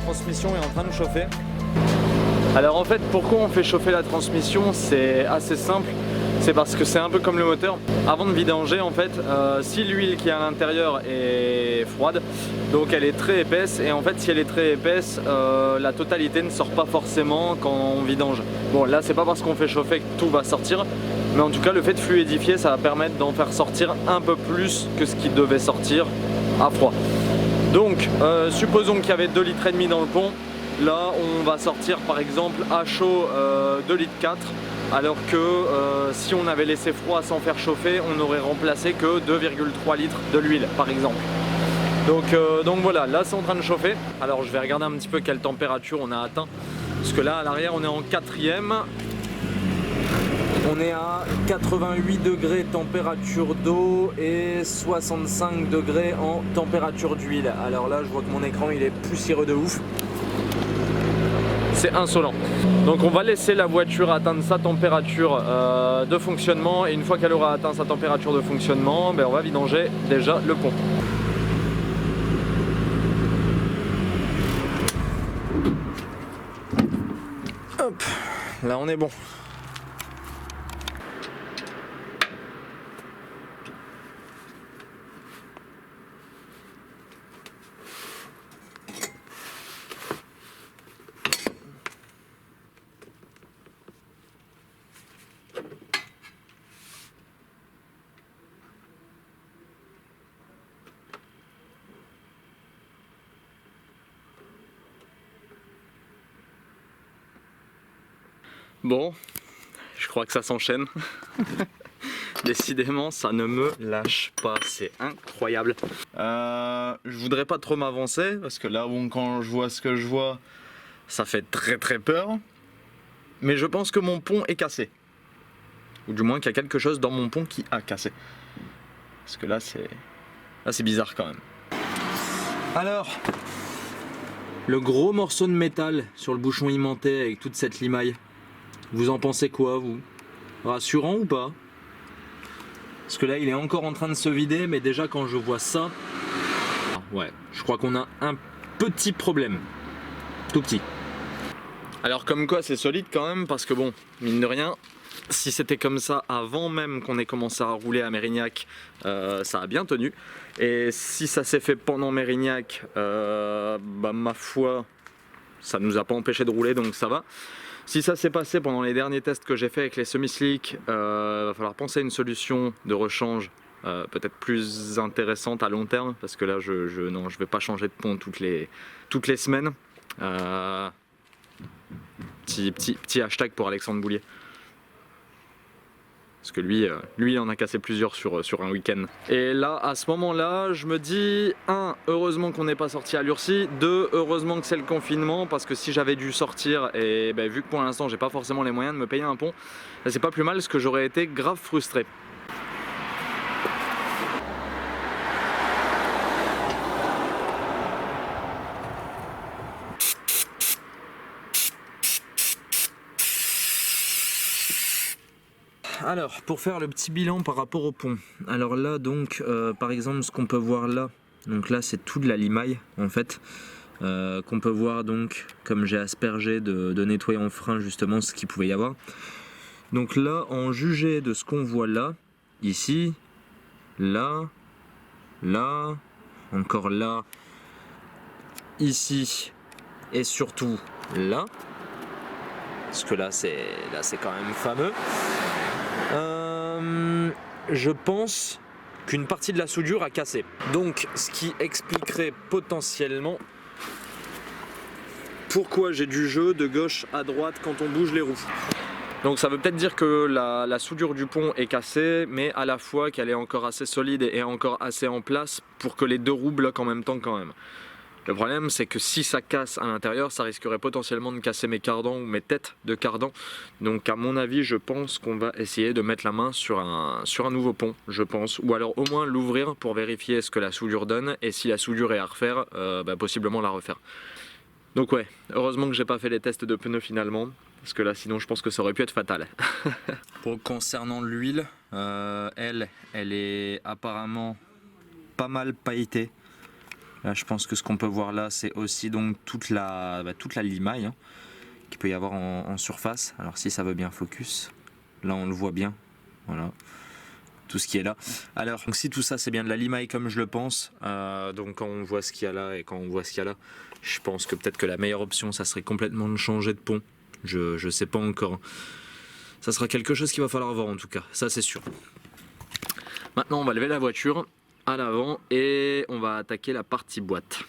transmission est en train de chauffer. Alors en fait, pourquoi on fait chauffer la transmission? C'est assez simple. C'est parce que c'est un peu comme le moteur. Avant de vidanger, en fait, si l'huile qui est à l'intérieur est froide, donc elle est très épaisse, et en fait si elle est très épaisse, la totalité ne sort pas forcément quand on vidange. Bon, là c'est pas parce qu'on fait chauffer que tout va sortir, mais en tout cas le fait de fluidifier, ça va permettre d'en faire sortir un peu plus que ce qui devait sortir à froid. Donc supposons qu'il y avait 2,5 litres dans le pont. Là on va sortir par exemple à chaud 2,4 litres, alors que si on avait laissé froid sans faire chauffer, on n'aurait remplacé que 2,3 litres de l'huile par exemple. Donc voilà, là c'est en train de chauffer. Alors je vais regarder un petit peu quelle température on a atteint, parce que là à l'arrière on est en 4e. On est à 88 degrés température d'eau et 65 degrés en température d'huile. Alors là je vois que mon écran il est poussiéreux de ouf. C'est insolent. Donc on va laisser la voiture atteindre sa température de fonctionnement, et une fois qu'elle aura atteint sa température de fonctionnement, ben on va vidanger déjà le pont. Hop, là on est bon. Bon, je crois que ça s'enchaîne. Décidément, ça ne me lâche pas, c'est incroyable. Je voudrais pas trop m'avancer, parce que là, bon, quand je vois ce que je vois, ça fait très peur. Mais je pense que mon pont est cassé. Ou du moins qu'il y a quelque chose dans mon pont qui a cassé. Parce que là, c'est bizarre quand même. Alors, le gros morceau de métal sur le bouchon aimanté avec toute cette limaille. Vous en pensez quoi, vous? Rassurant ou pas? Parce que là il est encore en train de se vider, mais déjà quand je vois ça, ouais, je crois qu'on a un petit problème. Tout petit. Alors comme quoi c'est solide quand même, parce que bon, mine de rien, si c'était comme ça avant même qu'on ait commencé à rouler à Mérignac, ça a bien tenu. Et si ça s'est fait pendant Mérignac, bah ma foi, ça nous a pas empêché de rouler, donc ça va. Si ça s'est passé pendant les derniers tests que j'ai fait avec les semi-slick, va falloir penser à une solution de rechange peut-être plus intéressante à long terme, parce que là non, je vais pas changer de pont toutes les semaines. Petit hashtag pour Alexandre Boulier. Parce que lui il en a cassé plusieurs sur un week-end. Et là, à ce moment-là, je me dis, 1, heureusement qu'on n'est pas sorti à Lurcy, 2, heureusement que c'est le confinement, parce que si j'avais dû sortir, et ben, vu que pour l'instant j'ai pas forcément les moyens de me payer un pont, c'est pas plus mal, parce que j'aurais été grave frustré. Alors, pour faire le petit bilan par rapport au pont, alors là donc par exemple ce qu'on peut voir là, donc là c'est tout de la limaille en fait, qu'on peut voir donc comme j'ai aspergé de nettoyant frein justement ce qu'il pouvait y avoir. Donc là, en jugé de ce qu'on voit là, ici, là, là, encore là, ici et surtout là, parce que là c'est quand même fameux. Je pense qu'une partie de la soudure a cassé. Donc ce qui expliquerait potentiellement pourquoi j'ai du jeu de gauche à droite quand on bouge les roues. Donc ça veut peut-être dire que la soudure du pont est cassée, mais à la fois qu'elle est encore assez solide et encore assez en place pour que les deux roues bloquent en même temps quand même. Le problème c'est que si ça casse à l'intérieur, ça risquerait potentiellement de casser mes cardans ou mes têtes de cardans. Donc à mon avis, je pense qu'on va essayer de mettre la main sur un nouveau pont, je pense. Ou alors au moins l'ouvrir pour vérifier ce que la soudure donne, et si la soudure est à refaire, possiblement la refaire. Donc ouais, heureusement que j'ai pas fait les tests de pneus finalement, parce que là sinon je pense que ça aurait pu être fatal. Concernant l'huile, elle est apparemment pas mal pailletée. Là je pense que ce qu'on peut voir là c'est aussi donc toute la limaille hein, qu'il peut y avoir en surface. Alors si ça veut bien focus, là on le voit bien, voilà. Tout ce qui est là. Alors donc si tout ça c'est bien de la limaille comme je le pense, donc quand on voit ce qu'il y a là et quand on voit ce qu'il y a là, je pense que peut-être que la meilleure option ça serait complètement de changer de pont. Je sais pas encore. Ça sera quelque chose qu'il va falloir voir en tout cas, ça c'est sûr. Maintenant on va lever la voiture à l'avant et on va attaquer la partie boîte.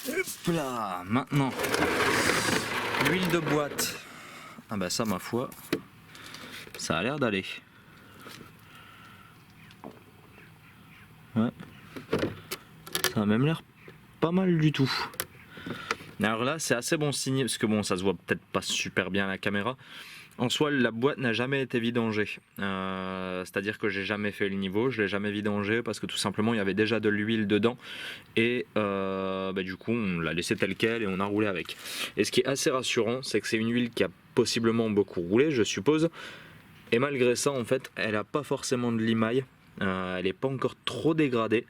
Hop là, maintenant l'huile de boîte. Ah bah ça ma foi, ça a l'air d'aller. Ouais. Ça a même l'air pas mal du tout. Alors là c'est assez bon signe parce que bon ça se voit peut-être pas super bien à la caméra. En soi la boîte n'a jamais été vidangée, c'est à dire que j'ai jamais fait le niveau, je l'ai jamais vidangée parce que tout simplement il y avait déjà de l'huile dedans et du coup on l'a laissé tel quel et on a roulé avec. Et ce qui est assez rassurant c'est que c'est une huile qui a possiblement beaucoup roulé je suppose, et malgré ça en fait elle a pas forcément de limaille, elle est pas encore trop dégradée.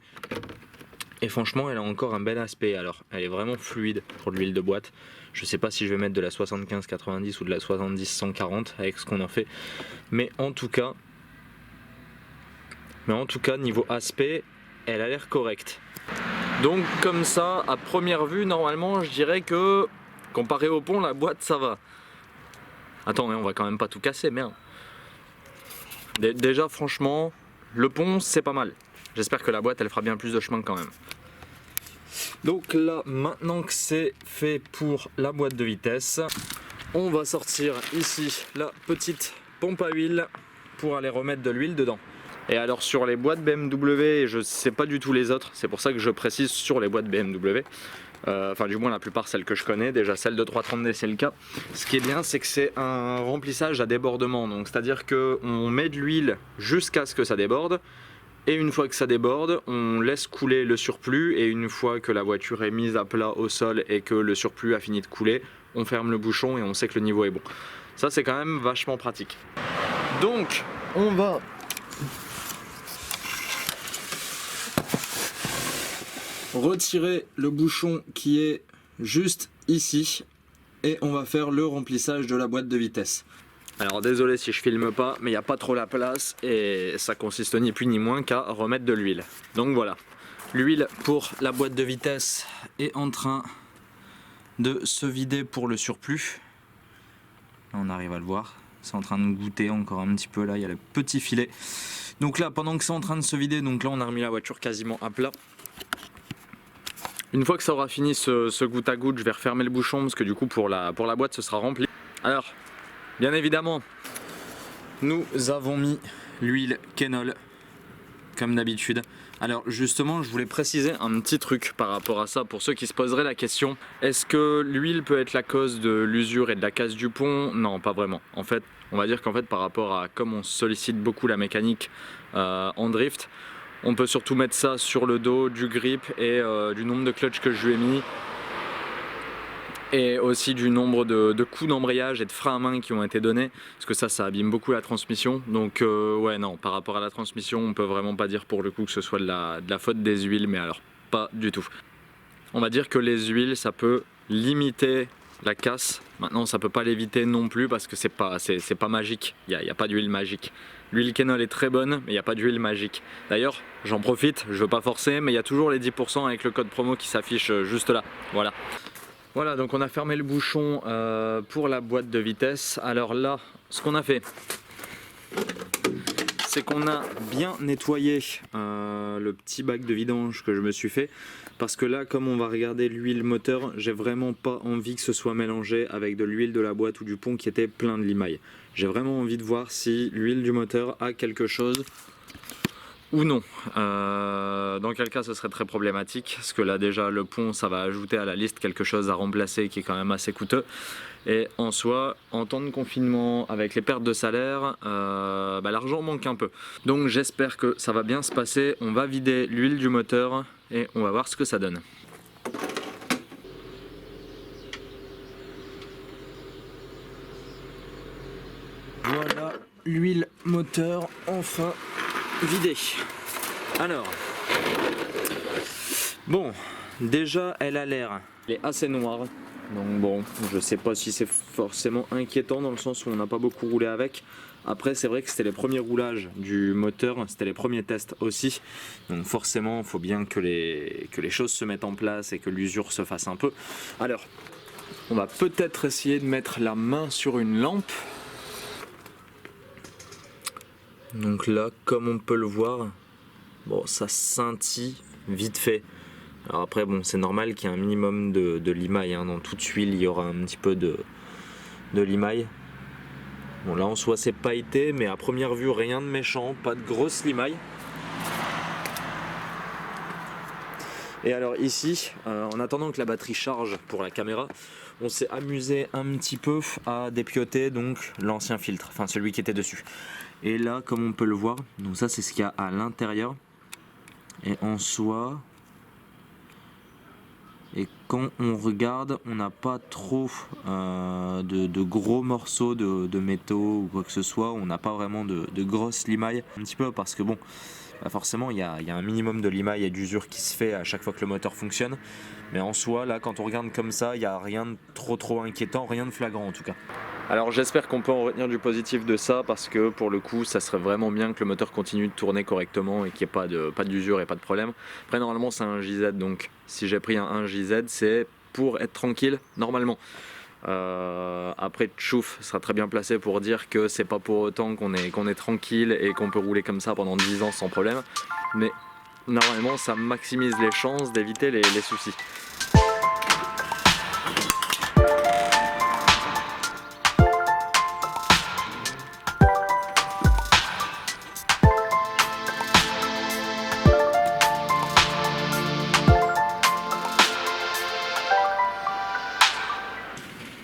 Et franchement elle a encore un bel aspect, alors elle est vraiment fluide pour de l'huile de boîte. Je sais pas si je vais mettre de la 75-90 ou de la 70-140 avec ce qu'on en fait. Mais en tout cas niveau aspect elle a l'air correcte. Donc comme ça à première vue normalement je dirais que comparé au pont la boîte ça va. Attends mais on va quand même pas tout casser, merde. Déjà franchement le pont c'est pas mal. J'espère que la boîte elle fera bien plus de chemin quand même. Donc là maintenant que c'est fait pour la boîte de vitesse, on va sortir ici la petite pompe à huile pour aller remettre de l'huile dedans. Et alors sur les boîtes BMW, je sais pas du tout les autres, c'est pour ça que je précise sur les boîtes BMW, enfin du moins la plupart celles que je connais, déjà celle de 330D c'est le cas. Ce qui est bien c'est que c'est un remplissage à débordement, donc c'est à dire qu'on met de l'huile jusqu'à ce que ça déborde. Et une fois que ça déborde, on laisse couler le surplus et une fois que la voiture est mise à plat au sol et que le surplus a fini de couler, on ferme le bouchon et on sait que le niveau est bon. Ça c'est quand même vachement pratique. Donc on va retirer le bouchon qui est juste ici et on va faire le remplissage de la boîte de vitesse. Alors désolé si je filme pas, mais il n'y a pas trop la place et ça consiste ni plus ni moins qu'à remettre de l'huile. Donc voilà, l'huile pour la boîte de vitesse est en train de se vider pour le surplus. Là, on arrive à le voir, c'est en train de goûter encore un petit peu, là il y a le petit filet. Donc là pendant que c'est en train de se vider, donc là on a remis la voiture quasiment à plat. Une fois que ça aura fini ce goutte à goutte, je vais refermer le bouchon parce que du coup pour la boîte ce sera rempli. Alors bien évidemment, nous avons mis l'huile Kenol, comme d'habitude. Alors justement, je voulais préciser un petit truc par rapport à ça, pour ceux qui se poseraient la question. Est-ce que l'huile peut être la cause de l'usure et de la casse du pont? Non, pas vraiment. En fait, on va dire qu'en fait, par rapport à comme on sollicite beaucoup la mécanique en drift, on peut surtout mettre ça sur le dos du grip et du nombre de clutches que je lui ai mis. Et aussi du nombre de coups d'embrayage et de freins à main qui ont été donnés, parce que ça abîme beaucoup la transmission. Donc ouais non, par rapport à la transmission on peut vraiment pas dire pour le coup que ce soit de la faute des huiles, mais alors pas du tout. On va dire que les huiles ça peut limiter la casse, maintenant ça peut pas l'éviter non plus parce que c'est pas magique, il n'y a pas d'huile magique. L'huile Kenol est très bonne mais il n'y a pas d'huile magique. D'ailleurs j'en profite, je veux pas forcer mais il y a toujours les 10% avec le code promo qui s'affiche juste là, voilà. Voilà, donc on a fermé le bouchon pour la boîte de vitesse. Alors là, ce qu'on a fait, c'est qu'on a bien nettoyé le petit bac de vidange que je me suis fait. Parce que là, comme on va regarder l'huile moteur, j'ai vraiment pas envie que ce soit mélangé avec de l'huile de la boîte ou du pont qui était plein de limaille. J'ai vraiment envie de voir si l'huile du moteur a quelque chose ou non. Dans quel cas ce serait très problématique, parce que là déjà le pont, ça va ajouter à la liste quelque chose à remplacer qui est quand même assez coûteux. Et en soi, en temps de confinement, avec les pertes de salaire, l'argent manque un peu. Donc j'espère que ça va bien se passer. On va vider l'huile du moteur et on va voir ce que ça donne. Voilà l'huile moteur enfin vidée. Alors, bon, déjà elle a l'air, elle est assez noire. Donc bon, je sais pas si c'est forcément inquiétant dans le sens où on n'a pas beaucoup roulé avec. Après c'est vrai que c'était les premiers roulages du moteur, c'était les premiers tests aussi. Donc forcément il faut bien que les choses se mettent en place et que l'usure se fasse un peu. Alors, on va peut-être essayer de mettre la main sur une lampe. Donc là, comme on peut le voir, bon, ça scintille vite fait. Alors après, bon, c'est normal qu'il y ait un minimum de limaille, hein. Dans toute huile, il y aura un petit peu de limaille. Bon, là en soi, c'est pailleté, mais à première vue, rien de méchant, pas de grosse limaille. Et alors ici, en attendant que la batterie charge pour la caméra, on s'est amusé un petit peu à dépioter donc l'ancien filtre, enfin celui qui était dessus. Et là, comme on peut le voir, donc ça c'est ce qu'il y a à l'intérieur. Et en soi, et quand on regarde, on n'a pas trop de gros morceaux de métaux ou quoi que ce soit. On n'a pas vraiment de grosses limailles, un petit peu parce que bon, forcément il y a un minimum de limaille et d'usure qui se fait à chaque fois que le moteur fonctionne. Mais en soi, là quand on regarde comme ça, il n'y a rien de trop inquiétant, rien de flagrant en tout cas. Alors j'espère qu'on peut en retenir du positif de ça, parce que pour le coup ça serait vraiment bien que le moteur continue de tourner correctement et qu'il n'y ait pas d'usure et pas de problème. Après normalement c'est un JZ, donc si j'ai pris un JZ c'est pour être tranquille normalement. Après Tchouf sera très bien placé pour dire que c'est pas pour autant qu'on est tranquille et qu'on peut rouler comme ça pendant 10 ans sans problème. Mais normalement ça maximise les chances d'éviter les soucis.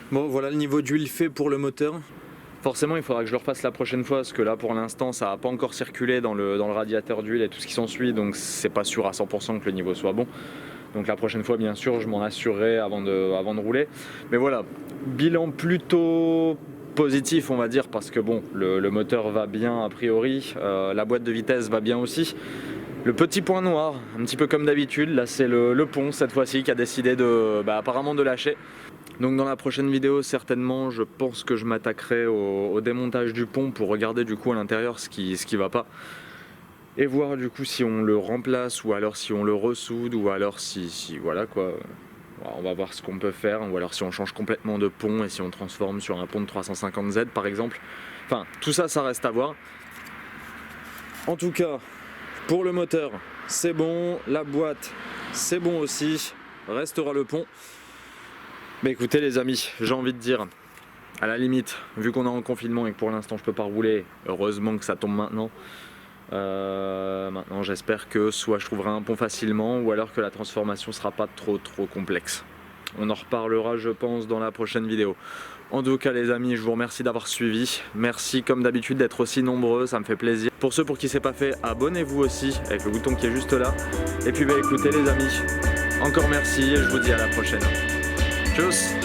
Bon, voilà le niveau d'huile fait pour le moteur. Forcément il faudra que je le refasse la prochaine fois, parce que là pour l'instant ça n'a pas encore circulé dans le radiateur d'huile et tout ce qui s'ensuit, donc c'est pas sûr à 100% que le niveau soit bon. Donc la prochaine fois bien sûr je m'en assurerai avant de rouler. Mais voilà, bilan plutôt positif on va dire, parce que bon, le moteur va bien a priori, la boîte de vitesse va bien aussi. Le petit point noir, un petit peu comme d'habitude, là c'est le pont cette fois-ci qui a décidé apparemment de lâcher. Donc dans la prochaine vidéo certainement je pense que je m'attaquerai au démontage du pont pour regarder du coup à l'intérieur ce qui va pas. Et voir du coup si on le remplace ou alors si on le ressoude ou alors si voilà quoi. On va voir ce qu'on peut faire, ou alors si on change complètement de pont et si on transforme sur un pont de 350Z par exemple. Enfin tout ça, ça reste à voir. En tout cas pour le moteur c'est bon, la boîte c'est bon aussi, restera le pont. Mais écoutez les amis, j'ai envie de dire, à la limite, vu qu'on est en confinement et que pour l'instant je peux pas rouler, heureusement que ça tombe maintenant. Maintenant j'espère que soit je trouverai un pont facilement ou alors que la transformation sera pas trop complexe. On en reparlera je pense dans la prochaine vidéo. En tout cas les amis, je vous remercie d'avoir suivi. Merci comme d'habitude d'être aussi nombreux, ça me fait plaisir. Pour ceux pour qui c'est pas fait, abonnez-vous aussi avec le bouton qui est juste là. Et puis écoutez les amis, encore merci et je vous dis à la prochaine. Tchuss!